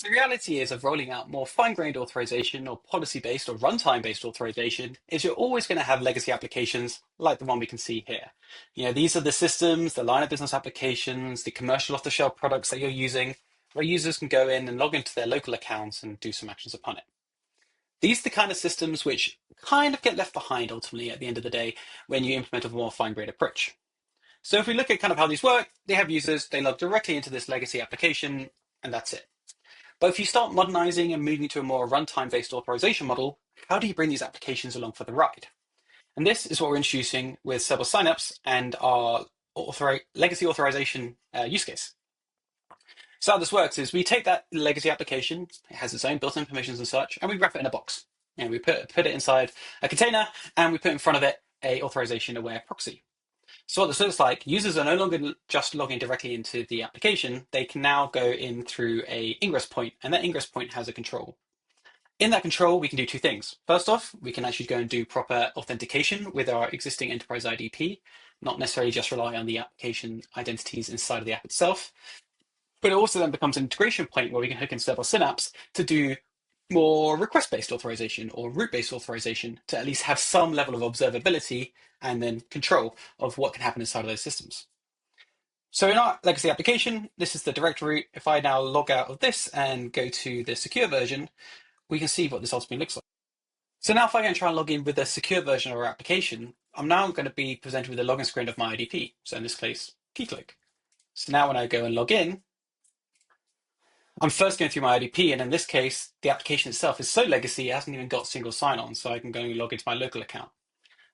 So the reality is of rolling out more fine-grained authorization or policy-based or runtime-based authorization is you're always going to have legacy applications like the one we can see here. These are the systems, the line of business applications, the commercial off-the-shelf products that you're using, where users can go in and log into their local accounts and do some actions upon it. These are the kind of systems which kind of get left behind ultimately at the end of the day when you implement a more fine-grained approach. So if we look at kind of how these work, they have users, they log directly into this legacy application, and that's it. But if you start modernizing and moving to a more runtime-based authorization model, how do you bring these applications along for the ride? And this is what we're introducing with Cerbos Synapse and our legacy authorization use case. So how this works is we take that legacy application, it has its own built-in permissions and such, and we wrap it in a box. And we put it inside a container, and we put in front of it a authorization-aware proxy. So what this looks like, users are no longer just logging directly into the application. They can now go in through a ingress point, and that ingress point has a control. In that control, we can do two things. First off, we can actually go and do proper authentication with our existing enterprise IDP, not necessarily just rely on the application identities inside of the app itself. But it also then becomes an integration point where we can hook in Cerbos Synapse to do more request-based authorization or route-based authorization to at least have some level of observability and then control of what can happen inside of those systems. So in our legacy application, this is the direct route. If I now log out of this and go to the secure version, we can see what this ultimately looks like. So now if I go and try and log in with the secure version of our application, I'm now going to be presented with a login screen of my IDP. So in this case, Keycloak. So now when I go and log in, I'm first going through my IDP, and in this case, the application itself is so legacy, it hasn't even got single sign-on, so I can go and log into my local account.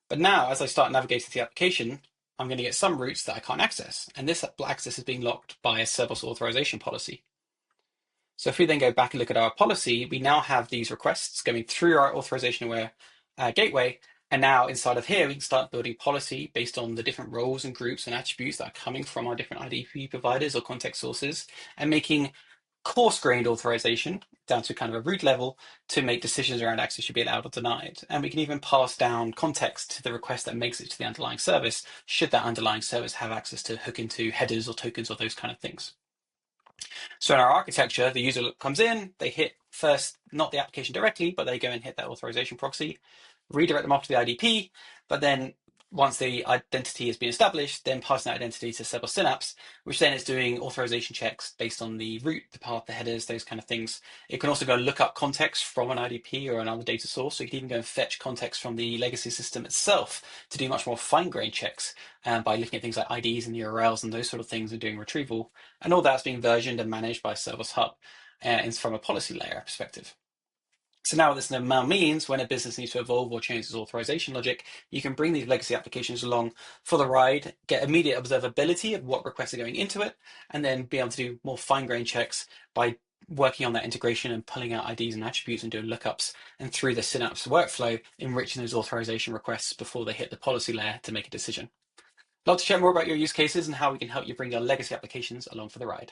But now, as I start navigating the application, I'm going to get some routes that I can't access, and this access is being locked by a Cerbos authorization policy. So if we then go back and look at our policy, we now have these requests going through our authorization-aware gateway, and now inside of here, we can start building policy based on the different roles and groups and attributes that are coming from our different IDP providers or context sources, and making coarse-grained authorization down to kind of a root level to make decisions around access should be allowed or denied. And we can even pass down context to the request that makes it to the underlying service, should that underlying service have access to hook into headers or tokens or those kind of things. So in our architecture, the user comes in, they hit first, not the application directly, but they go and hit that authorization proxy, redirect them off to the IDP, but then once the identity has been established, then passing that identity to Cerbos Synapse, which then is doing authorization checks based on the route, the path, the headers, those kind of things. It can also go and look up context from an IDP or another data source. So you can even go and fetch context from the legacy system itself to do much more fine-grained checks by looking at things like IDs and URLs and those sort of things and doing retrieval. And all that's being versioned and managed by Cerbos Hub from a policy layer perspective. So now what this now means when a business needs to evolve or change its authorization logic, you can bring these legacy applications along for the ride, get immediate observability of what requests are going into it, and then be able to do more fine-grained checks by working on that integration and pulling out IDs and attributes and doing lookups, and through the Synapse workflow, enriching those authorization requests before they hit the policy layer to make a decision. I'd love to share more about your use cases and how we can help you bring your legacy applications along for the ride.